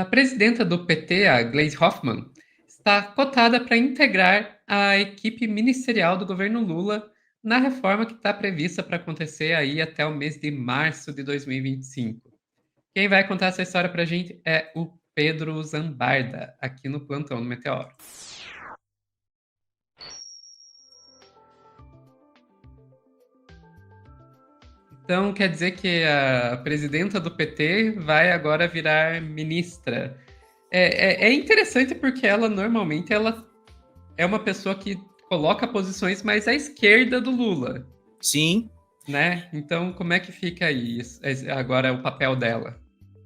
presidenta do PT, a Gleisi Hoffmann, está cotada para integrar a equipe ministerial do governo Lula na reforma que está prevista para acontecer aí até o mês de março de 2025. Quem vai contar essa história para a gente é o Pedro Zambarda, aqui no Plantão do Meteoro. Então, quer dizer que a presidenta do PT vai agora virar ministra. É interessante porque ela normalmente ela é uma pessoa que coloca posições mais à esquerda do Lula, Sim. né? Então, como é que fica aí agora o papel dela?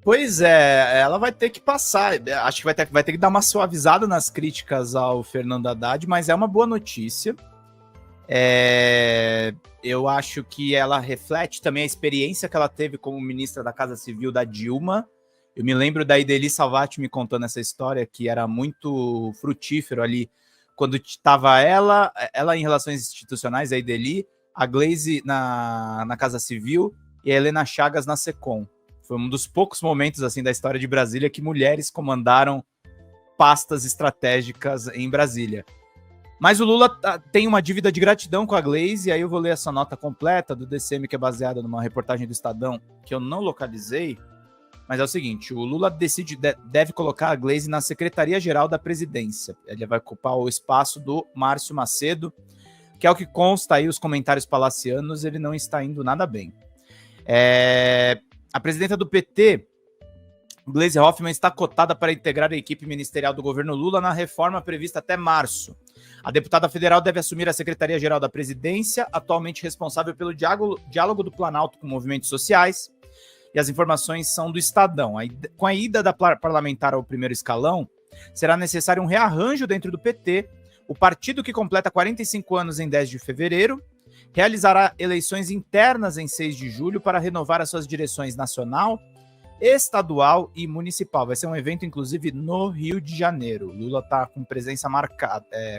Pois é, ela vai ter que passar. Acho que vai ter que dar uma suavizada nas críticas ao Fernando Haddad, mas é uma boa notícia. Eu acho que ela reflete também a experiência que ela teve como ministra da Casa Civil da Dilma. Eu me lembro da Ideli Salvati me contando essa história, que era muito frutífero ali, quando estava ela em relações institucionais, a Ideli, a Gleisi na Casa Civil e a Helena Chagas na SECOM. Foi um dos poucos momentos assim da história de Brasília que mulheres comandaram pastas estratégicas em Brasília. Mas o Lula tem uma dívida de gratidão com a Gleisi, e aí eu vou ler essa nota completa do DCM, que é baseada numa reportagem do Estadão, que eu não localizei, mas é o seguinte: o Lula deve colocar a Gleisi na Secretaria-Geral da Presidência. Ele vai ocupar o espaço do Márcio Macedo, que é o que consta aí os comentários palacianos, ele não está indo nada bem. A presidenta do PT, Gleisi Hoffmann, está cotada para integrar a equipe ministerial do governo Lula na reforma prevista até março. A deputada federal deve assumir a Secretaria-Geral da Presidência, atualmente responsável pelo diálogo do Planalto com movimentos sociais, e as informações são do Estadão. Com a ida da parlamentar ao primeiro escalão, será necessário um rearranjo dentro do PT. O partido, que completa 45 anos em 10 de fevereiro, realizará eleições internas em 6 de julho para renovar as suas direções nacional, estadual e municipal. Vai ser um evento, inclusive, no Rio de Janeiro. Lula está com presença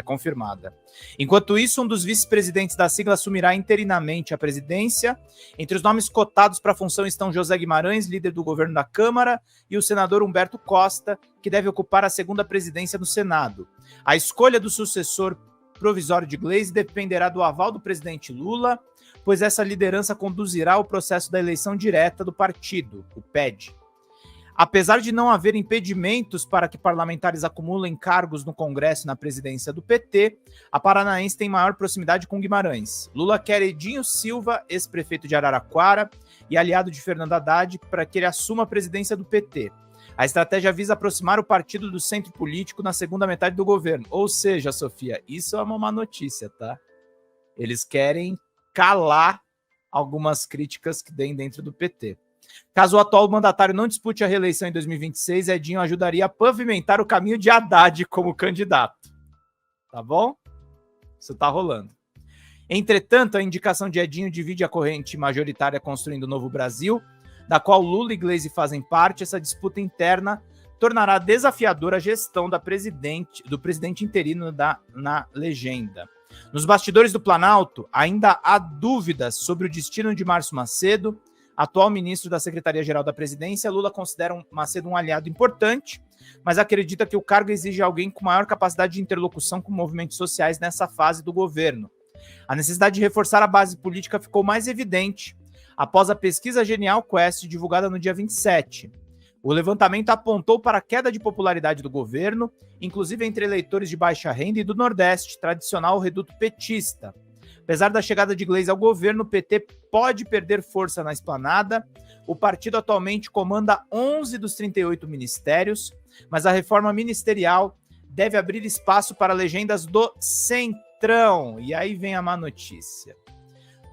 confirmada. Enquanto isso, um dos vice-presidentes da sigla assumirá interinamente a presidência. Entre os nomes cotados para a função estão José Guimarães, líder do governo da Câmara, e o senador Humberto Costa, que deve ocupar a segunda presidência no Senado. A escolha do sucessor provisório de Gleisi dependerá do aval do presidente Lula, pois essa liderança conduzirá o processo da eleição direta do partido, o PED. Apesar de não haver impedimentos para que parlamentares acumulem cargos no Congresso e na presidência do PT, a paranaense tem maior proximidade com Guimarães. Lula quer Edinho Silva, ex-prefeito de Araraquara e aliado de Fernando Haddad, para que ele assuma a presidência do PT. A estratégia visa aproximar o partido do centro político na segunda metade do governo. Ou seja, Sofia, isso é uma má notícia, tá? Eles querem calar algumas críticas que tem dentro do PT. Caso o atual mandatário não dispute a reeleição em 2026, Edinho ajudaria a pavimentar o caminho de Haddad como candidato. Tá bom? Isso tá rolando. Entretanto, a indicação de Edinho divide a corrente majoritária Construindo o Novo Brasil, da qual Lula e Gleisi fazem parte. Essa disputa interna tornará desafiadora a gestão do presidente interino na legenda. Nos bastidores do Planalto, ainda há dúvidas sobre o destino de Márcio Macedo, atual ministro da Secretaria-Geral da Presidência. Lula considera Macedo um aliado importante, mas acredita que o cargo exige alguém com maior capacidade de interlocução com movimentos sociais nessa fase do governo. A necessidade de reforçar a base política ficou mais evidente após a pesquisa Genial Quest, divulgada no dia 27. O levantamento apontou para a queda de popularidade do governo, inclusive entre eleitores de baixa renda e do Nordeste, tradicional reduto petista. Apesar da chegada de Gleisi ao governo, o PT pode perder força na esplanada. O partido atualmente comanda 11 dos 38 ministérios, mas a reforma ministerial deve abrir espaço para legendas do Centrão. E aí vem a má notícia.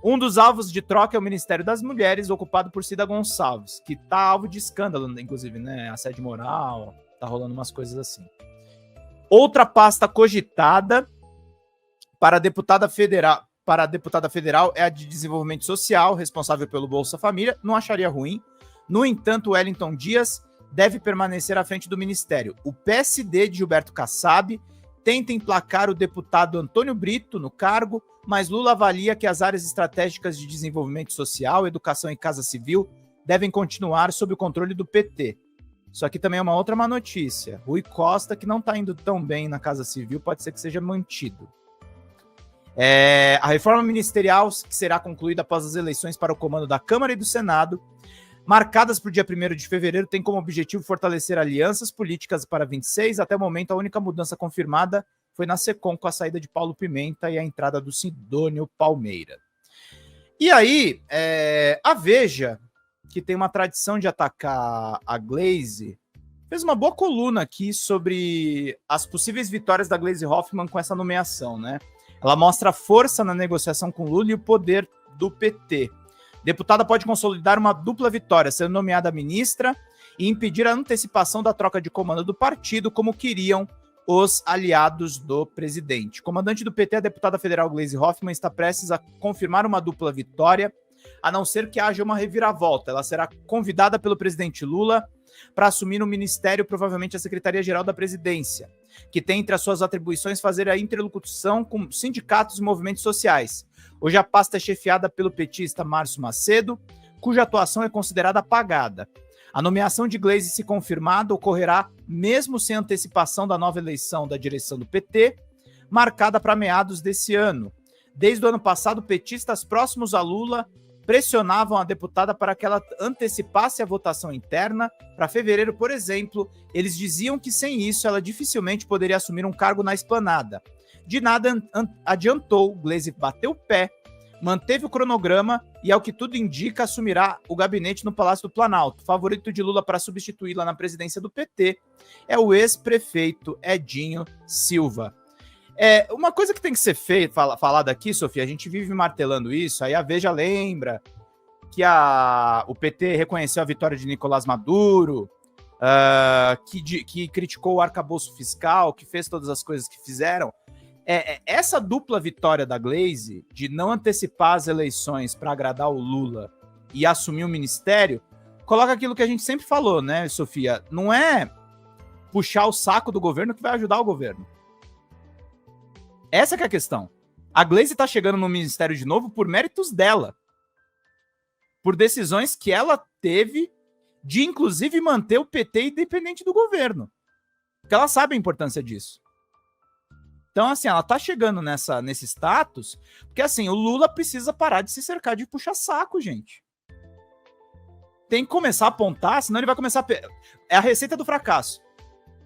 Um dos alvos de troca é o Ministério das Mulheres, ocupado por Cida Gonçalves, que tá alvo de escândalo, inclusive, né? Assédio moral, tá rolando umas coisas assim. Outra pasta cogitada para a deputada federal é a de Desenvolvimento Social, responsável pelo Bolsa Família. Não acharia ruim. No entanto, Wellington Dias deve permanecer à frente do ministério. O PSD de Gilberto Kassab tenta emplacar o deputado Antônio Brito no cargo, mas Lula avalia que as áreas estratégicas de desenvolvimento social, educação e casa civil devem continuar sob o controle do PT. Isso aqui também é uma outra má notícia. Rui Costa, que não está indo tão bem na Casa Civil, pode ser que seja mantido. A reforma ministerial, que será concluída após as eleições para o comando da Câmara e do Senado, marcadas para o dia 1º de fevereiro, tem como objetivo fortalecer alianças políticas para 26. Até o momento, a única mudança confirmada foi na SECOM, com a saída de Paulo Pimenta e a entrada do Sidônio Palmeira. E aí, a Veja, que tem uma tradição de atacar a Gleisi, fez uma boa coluna aqui sobre as possíveis vitórias da Gleisi Hoffmann com essa nomeação, né? Ela mostra a força na negociação com Lula e o poder do PT. Deputada pode consolidar uma dupla vitória, sendo nomeada ministra e impedir a antecipação da troca de comando do partido, como queriam os aliados do presidente. Comandante do PT, a deputada federal Gleisi Hoffmann, está prestes a confirmar uma dupla vitória, a não ser que haja uma reviravolta. Ela será convidada pelo presidente Lula para assumir um ministério, provavelmente a Secretaria-Geral da Presidência, que tem entre as suas atribuições fazer a interlocução com sindicatos e movimentos sociais. Hoje a pasta é chefiada pelo petista Márcio Macedo, cuja atuação é considerada apagada. A nomeação de Gleisi, se confirmada, ocorrerá mesmo sem antecipação da nova eleição da direção do PT, marcada para meados desse ano. Desde o ano passado, petistas próximos a Lula pressionavam a deputada para que ela antecipasse a votação interna para fevereiro, por exemplo. Eles diziam que sem isso ela dificilmente poderia assumir um cargo na esplanada. De nada adiantou, Gleisi bateu o pé, manteve o cronograma e, ao que tudo indica, assumirá o gabinete no Palácio do Planalto. Favorito de Lula para substituí-la na presidência do PT é o ex-prefeito Edinho Silva. Uma coisa que tem que ser falada aqui, Sofia, a gente vive martelando isso, aí a Veja lembra que o PT reconheceu a vitória de Nicolás Maduro, que criticou o arcabouço fiscal, que fez todas as coisas que fizeram. Essa dupla vitória da Gleisi, de não antecipar as eleições para agradar o Lula e assumir o ministério, coloca aquilo que a gente sempre falou, né, Sofia? Não é puxar o saco do governo que vai ajudar o governo. Essa que é a questão. A Gleisi está chegando no ministério de novo por méritos dela. Por decisões que ela teve de, inclusive, manter o PT independente do governo. Porque ela sabe a importância disso. Então, assim, ela tá chegando nesse status, porque, assim, o Lula precisa parar de se cercar de puxa-saco, gente. Tem que começar a apontar, senão ele vai começar a... É a receita do fracasso.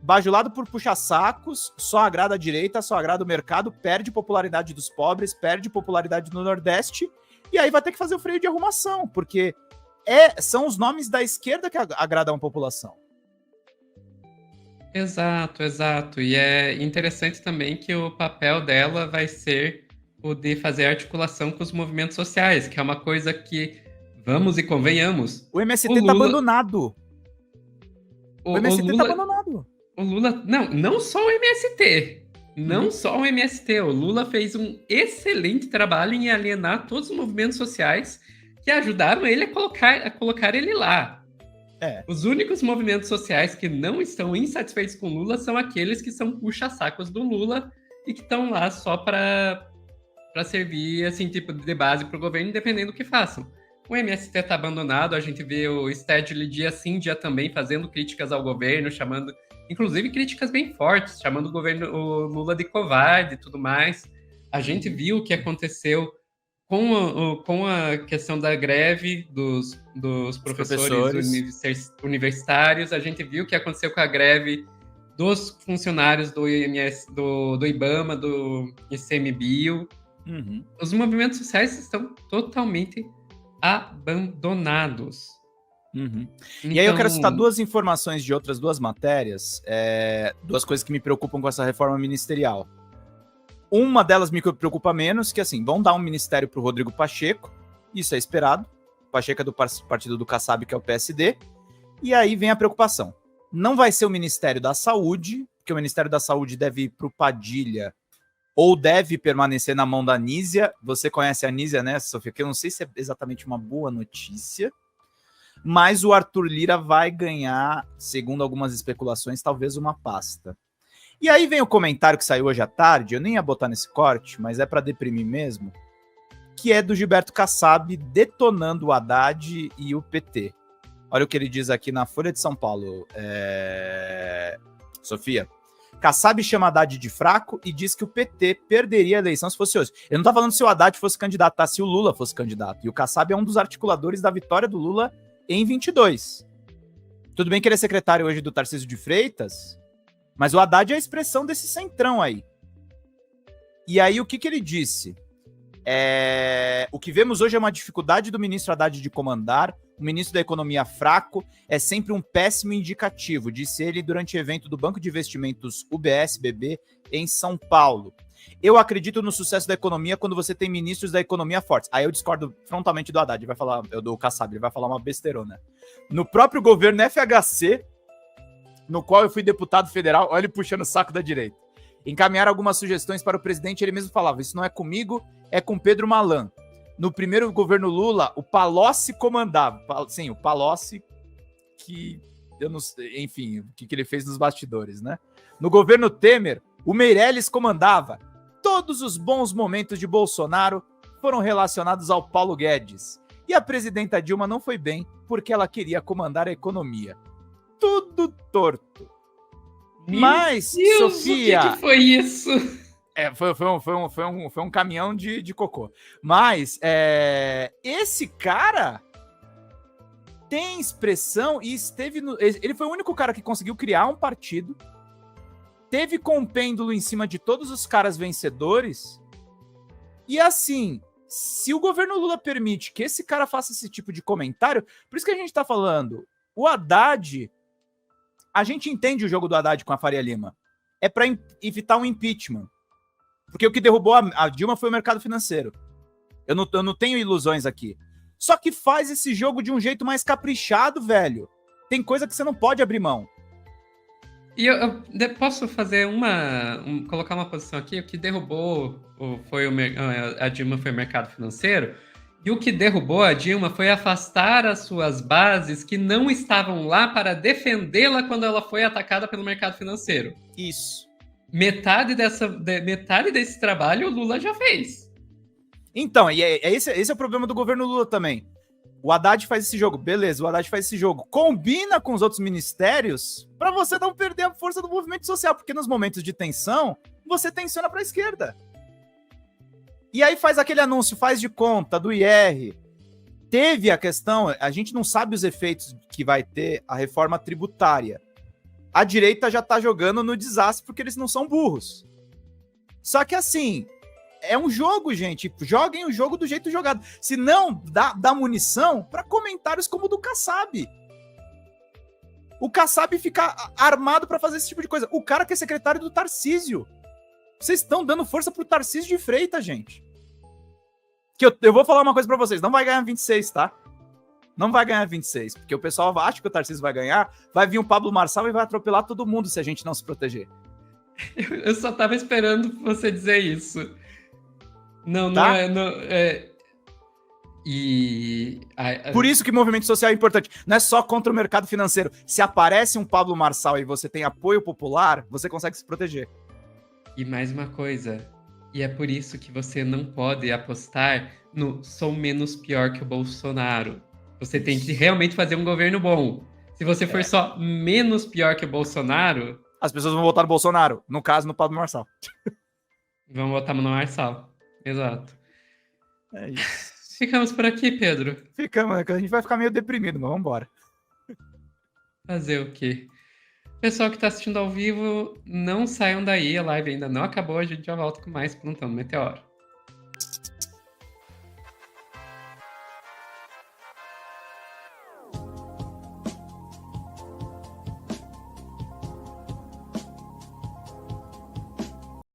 Bajulado por puxa-sacos, só agrada a direita, só agrada o mercado, perde popularidade dos pobres, perde popularidade no Nordeste, e aí vai ter que fazer o freio de arrumação, porque são os nomes da esquerda que agradam a população. Exato, exato. E é interessante também que o papel dela vai ser o de fazer articulação com os movimentos sociais, que é uma coisa que, vamos e convenhamos... O MST tá abandonado. O MST tá abandonado. O Lula... Não só o MST. Não só o MST. O Lula fez um excelente trabalho em alienar todos os movimentos sociais que ajudaram ele a colocar ele lá. Os únicos movimentos sociais que não estão insatisfeitos com o Lula são aqueles que são puxa-sacos do Lula e que estão lá só para servir, assim, tipo, de base para o governo, independendo do que façam. O MST está abandonado, a gente vê o Stedley dia sim, dia também, fazendo críticas ao governo, chamando... Inclusive críticas bem fortes, chamando o Lula de covarde e tudo mais. A gente viu o que aconteceu com a questão da greve dos professores universitários. A gente viu o que aconteceu com a greve dos funcionários do IBAMA, do ICMBio. Os movimentos sociais estão totalmente abandonados. Então... E aí eu quero citar duas informações de outras duas matérias, duas coisas que me preocupam com essa reforma ministerial. Uma delas me preocupa menos, que assim, vão dar um ministério para o Rodrigo Pacheco, isso é esperado. O Pacheco é do partido do Kassab, que é o PSD, e aí vem a preocupação. Não vai ser o Ministério da Saúde, porque o Ministério da Saúde deve ir para o Padilha, ou deve permanecer na mão da Anísia. Você conhece a Anísia, né, Sofia? Que eu não sei se é exatamente uma boa notícia, mas o Arthur Lira vai ganhar, segundo algumas especulações, talvez uma pasta. E aí vem o comentário que saiu hoje à tarde, eu nem ia botar nesse corte, mas é para deprimir mesmo, que é do Gilberto Kassab detonando o Haddad e o PT. Olha o que ele diz aqui na Folha de São Paulo. Sofia. Kassab chama Haddad de fraco e diz que o PT perderia a eleição se fosse hoje. Ele não tá falando se o Haddad fosse candidato, tá? Se o Lula fosse candidato. E o Kassab é um dos articuladores da vitória do Lula em 22. Tudo bem que ele é secretário hoje do Tarcísio de Freitas, mas o Haddad é a expressão desse centrão aí. E aí, o que ele disse? O que vemos hoje é uma dificuldade do ministro Haddad de comandar, o ministro da Economia fraco é sempre um péssimo indicativo, disse ele durante o evento do Banco de Investimentos UBS-BB em São Paulo. Eu acredito no sucesso da economia quando você tem ministros da economia fortes. Aí eu discordo frontalmente do Haddad, ele vai falar, do Kassab, ele vai falar uma besteirona. No próprio governo FHC, no qual eu fui deputado federal, olha ele puxando o saco da direita. Encaminhar algumas sugestões para o presidente, ele mesmo falava, isso não é comigo, é com Pedro Malan. No primeiro governo Lula, o Palocci comandava. Sim, o Palocci, que eu não sei, enfim, o que ele fez nos bastidores, né? No governo Temer, o Meirelles comandava. Todos os bons momentos de Bolsonaro foram relacionados ao Paulo Guedes. E a presidenta Dilma não foi bem, porque ela queria comandar a economia. Tudo torto. Mas, Deus, Sofia... o que foi isso? Foi um caminhão de cocô. Mas, esse cara tem expressão e esteve no... Ele foi o único cara que conseguiu criar um partido, teve compêndulo em cima de todos os caras vencedores, e assim, se o governo Lula permite que esse cara faça esse tipo de comentário, por isso que a gente tá falando, o Haddad, a gente entende o jogo do Haddad com a Faria Lima, é para evitar um impeachment. Porque o que derrubou a Dilma foi o mercado financeiro. Eu não tenho ilusões aqui. Só que faz esse jogo de um jeito mais caprichado, velho. Tem coisa que você não pode abrir mão. E eu posso fazer colocar uma posição aqui. O que derrubou a Dilma foi o mercado financeiro. E o que derrubou a Dilma foi afastar as suas bases que não estavam lá para defendê-la quando ela foi atacada pelo mercado financeiro. Isso. Metade desse trabalho o Lula já fez. Então, e esse é o problema do governo Lula também. O Haddad faz esse jogo, beleza, o Haddad faz esse jogo. Combina com os outros ministérios para você não perder a força do movimento social, porque nos momentos de tensão, você tensiona para a esquerda. E aí faz aquele anúncio, faz de conta do IR. Teve a questão, a gente não sabe os efeitos que vai ter a reforma tributária. A direita já tá jogando no desastre porque eles não são burros. Só que assim, é um jogo, gente. Joguem o jogo do jeito jogado. Se não, dá munição para comentários como o do Kassab. O Kassab fica armado para fazer esse tipo de coisa. O cara que é secretário do Tarcísio. Vocês estão dando força pro Tarcísio de Freitas, gente. Que eu vou falar uma coisa para vocês. Não vai ganhar 26, tá? Não vai ganhar 26, porque o pessoal acha que o Tarcísio vai ganhar, vai vir um Pablo Marçal e vai atropelar todo mundo se a gente não se proteger. Eu só tava esperando você dizer isso. Não, tá? Por isso que movimento social é importante. Não é só contra o mercado financeiro. Se aparece um Pablo Marçal e você tem apoio popular, você consegue se proteger. E mais uma coisa, e é por isso que você não pode apostar no sou menos pior que o Bolsonaro. Você tem que realmente fazer um governo bom. Se você for só menos pior que o Bolsonaro... As pessoas vão votar no Bolsonaro. No caso, no Pablo Marçal. Vão votar no Marçal. Exato. É isso. Ficamos por aqui, Pedro. Ficamos. A gente vai ficar meio deprimido, mas vamos embora. Fazer o quê? Pessoal que está assistindo ao vivo, não saiam daí. A live ainda não acabou. A gente já volta com mais Plantão do Meteoro.